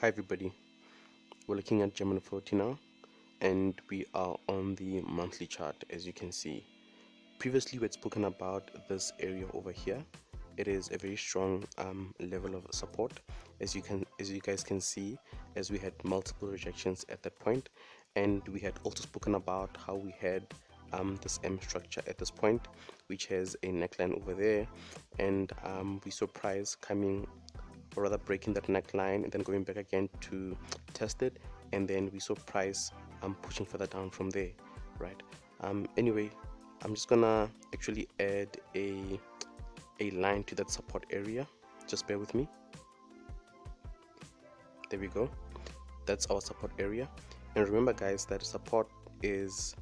Hi everybody, we're looking at German 40 now, and we are on the monthly chart. As you can see, previously we had spoken about this area over here. It is a very strong level of support, as you guys can see, as we had multiple rejections at that point, and we had also spoken about how we had this M structure at this point, which has a neckline over there, and we saw price coming, or rather breaking that neckline and then going back again to test it, and then we saw price pushing further down from there, right? Anyway, I'm just gonna actually add a line to that support area. Just bear with me. There we go. That's our support area. And remember guys, that support is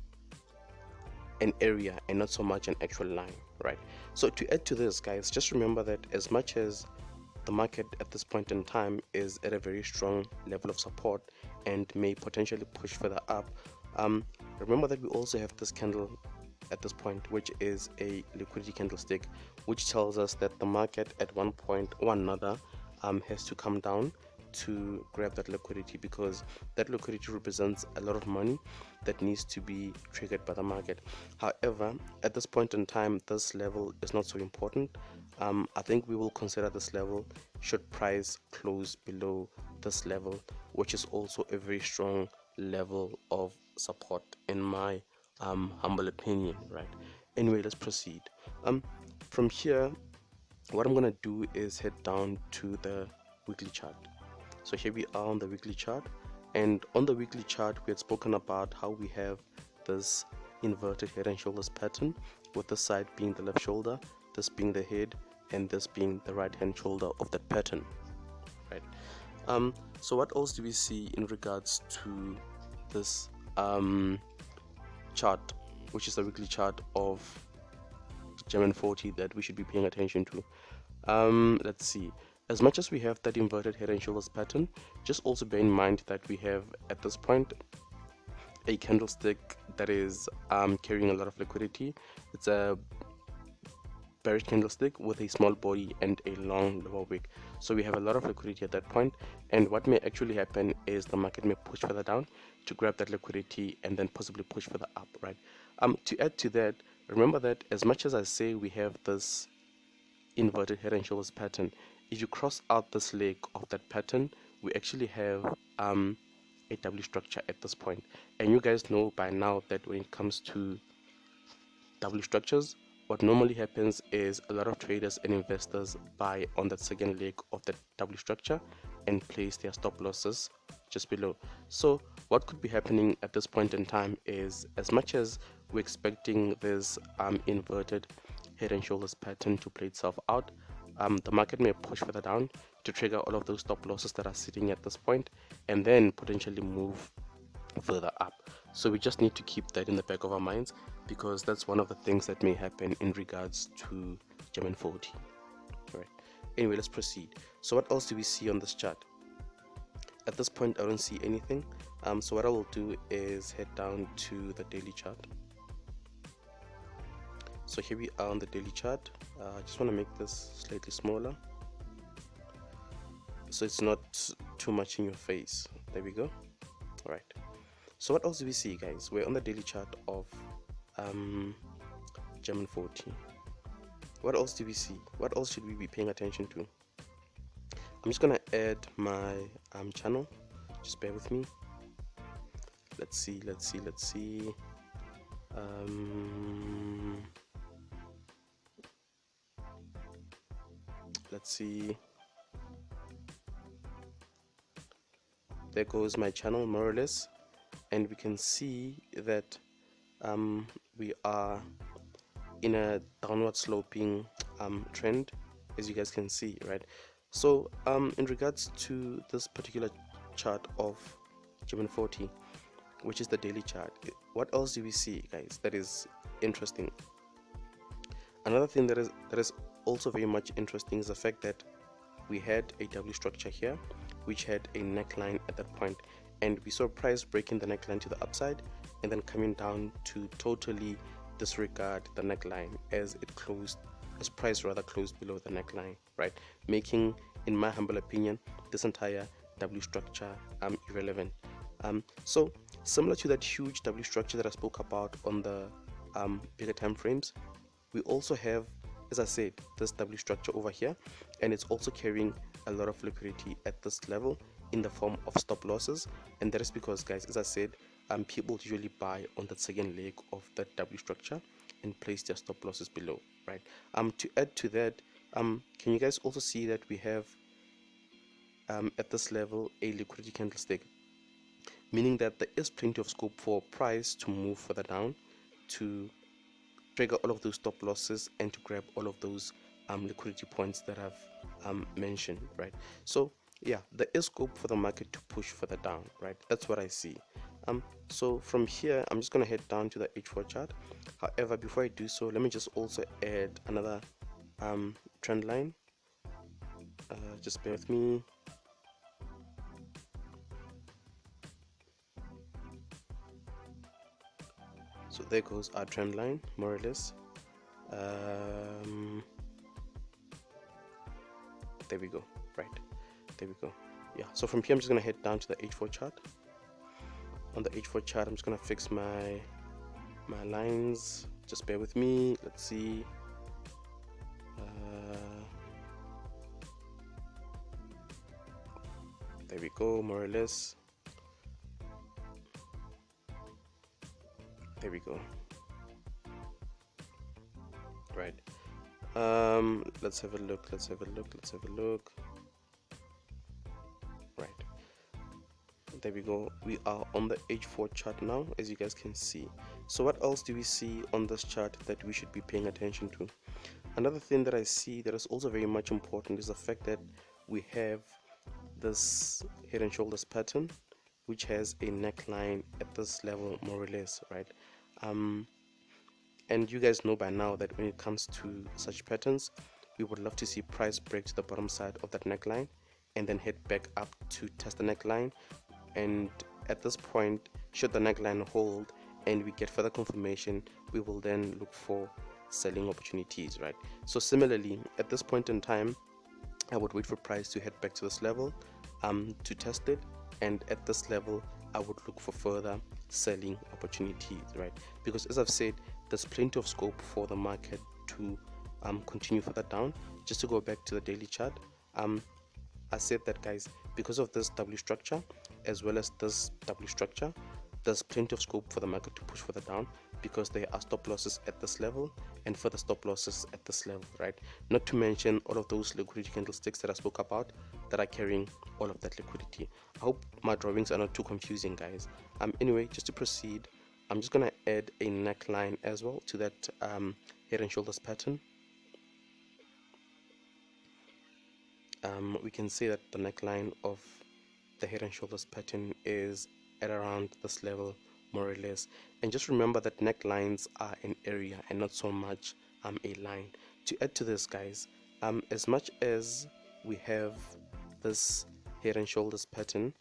an area and not so much an actual line, right? So to add to this guys, just remember that as much as the market at this point in time is at a very strong level of support and may potentially push further up, remember that we also have this candle at this point, which is a liquidity candlestick, which tells us that the market at one point or another has to come down to grab that liquidity, because that liquidity represents a lot of money that needs to be triggered by the market. However, at this point in time, this level is not so important. I think we will consider this level should price close below this level, which is also a very strong level of support in my humble opinion, right? Anyway, let's proceed. From here, what I'm gonna do is head down to the weekly chart. So here we are on the weekly chart, and on the weekly chart we had spoken about how we have this inverted head and shoulders pattern, with the side being the left shoulder, this being the head, and this being the right hand shoulder of that pattern, right? So what else do we see in regards to this chart, which is the weekly chart of German 40, that we should be paying attention to? Let's see. As much as we have that inverted head and shoulders pattern, just also bear in mind that we have at this point a candlestick that is carrying a lot of liquidity. It's a bearish candlestick with a small body and a long lower wick, so we have a lot of liquidity at that point, and what may actually happen is the market may push further down to grab that liquidity and then possibly push further up, right? To add to that, remember that as much as I say we have this inverted head and shoulders pattern, if you cross out this leg of that pattern, we actually have a W structure at this point. And you guys know by now that when it comes to W structures, what normally happens is a lot of traders and investors buy on that second leg of that W structure and place their stop losses just below. So what could be happening at this point in time is, as much as we're expecting this inverted head and shoulders pattern to play itself out, the market may push further down to trigger all of those stop losses that are sitting at this point, and then potentially move further up. So we just need to keep that in the back of our minds, because that's one of the things that may happen in regards to German 40. All right. Anyway, let's proceed. So what else do we see on this chart? At this point, I don't see anything. So what I will do is head down to the daily chart. So here we are on the daily chart. I just want to make this slightly smaller so it's not too much in your face. There we go. All right. So what else do we see, guys? We're on the daily chart of German 40. What else do we see? What else should we be paying attention to? I'm just gonna add my channel. Just bear with me. Let's see. Let's see. There goes my channel, more or less, and we can see that we are in a downward sloping trend, as you guys can see, right? So in regards to this particular chart of German 40, which is the daily chart, what else do we see, guys, that is interesting? Another thing that is also very much interesting is the fact that we had a W structure here, which had a neckline at that point, and we saw price breaking the neckline to the upside and then coming down to totally disregard the neckline as price rather closed below the neckline, right? Making, in my humble opinion, this entire W structure irrelevant. So similar to that huge W structure that I spoke about on the bigger time frames, we also have, as I said, this W structure over here, and it's also carrying a lot of liquidity at this level in the form of stop losses. And that is because, guys, as I said, people usually buy on the second leg of that W structure and place their stop losses below, right? To add to that, can you guys also see that we have at this level a liquidity candlestick, meaning that there is plenty of scope for price to move further down, to trigger all of those stop losses and to grab all of those liquidity points that I've mentioned, right? So yeah, there is scope for the market to push further down, right? That's what I see. So from here, I'm just gonna head down to the H4 chart. However, before I do so, let me just also add another trend line. Just bear with me. So there goes our trend line, more or less. There we go, right? There we go. Yeah, so from here I'm just gonna head down to the H4 chart. On the H4 chart, I'm just gonna fix my lines. Just bear with me. Let's see. There we go, more or less. There we go. Right. Let's have a look. Let's have a look. Let's have a look. Right. There we go. We are on the H4 chart now, as you guys can see. So what else do we see on this chart that we should be paying attention to? Another thing that I see that is also very much important is the fact that we have this head and shoulders pattern, which has a neckline at this level, more or less, right? And you guys know by now that when it comes to such patterns, we would love to see price break to the bottom side of that neckline and then head back up to test the neckline. And at this point, should the neckline hold and we get further confirmation, we will then look for selling opportunities, right? So similarly, at this point in time, I would wait for price to head back to this level to test it, and at this level I would look for further selling opportunities, right? Because as I've said, there's plenty of scope for the market to continue further down. Just to go back to the daily chart, I said that, guys, because of this W structure as well as this W structure, there's plenty of scope for the market to push further down, because there are stop losses at this level and further stop losses at this level, right? Not to mention all of those liquidity candlesticks that I spoke about that are carrying all of that liquidity. I hope my drawings are not too confusing, guys. Anyway, just to proceed, I'm just gonna add a neckline as well to that head and shoulders pattern. We can see that the neckline of the head and shoulders pattern is at around this level, more or less. And just remember that necklines are an area and not so much a line. To add to this, guys, as much as we have this head and shoulders pattern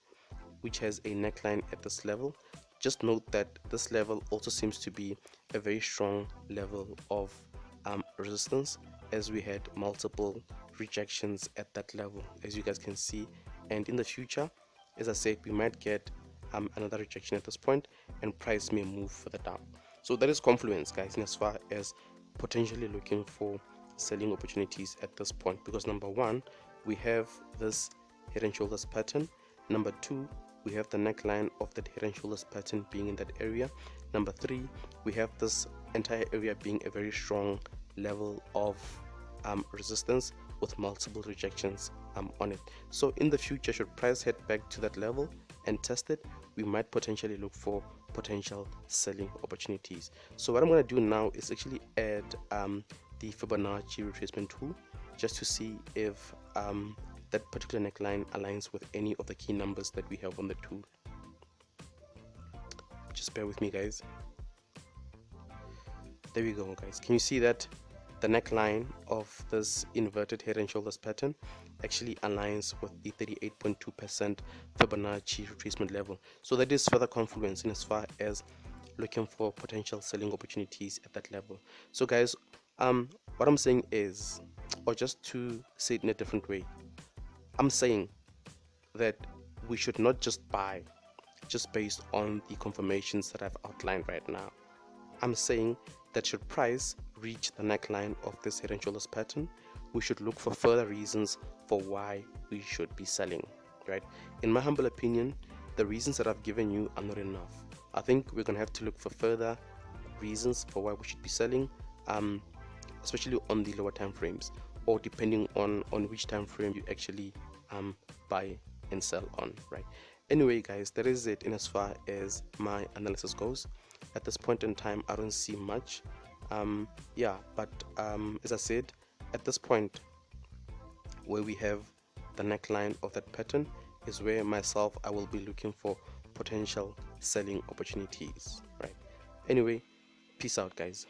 which has a neckline at this level, just note that this level also seems to be a very strong level of resistance, as we had multiple rejections at that level, as you guys can see. And in the future, as I said, we might get another rejection at this point and price may move further down. So that is confluence, guys, in as far as potentially looking for selling opportunities at this point, because number one, we have this head and shoulders pattern. Number two, we have the neckline of that head and shoulders pattern being in that area. Number three, we have this entire area being a very strong level of resistance with multiple rejections on it. So in the future, should price head back to that level and test it, we might potentially look for potential selling opportunities. So what I'm going to do now is actually add the Fibonacci retracement tool, just to see if that particular neckline aligns with any of the key numbers that we have on the tool. Just bear with me, guys. There we go, guys. Can you see that the neckline of this inverted head and shoulders pattern actually aligns with the 38.2% Fibonacci retracement level? So that is further confluence in as far as looking for potential selling opportunities at that level. So guys, what I'm saying is, or just to say it in a different way, I'm saying that we should not just buy just based on the confirmations that I've outlined right now. I'm saying that should price reach the neckline of this head and shoulders pattern, we should look for further reasons for why we should be selling, right? In my humble opinion, the reasons that I've given you are not enough. I think we're going to have to look for further reasons for why we should be selling, especially on the lower time frames, or depending on which time frame you actually buy and sell on, right? Anyway guys, that is it in as far as my analysis goes. At this point in time, I don't see much. But as I said, at this point where we have the neckline of that pattern is where myself I will be looking for potential selling opportunities, right? Anyway, peace out guys.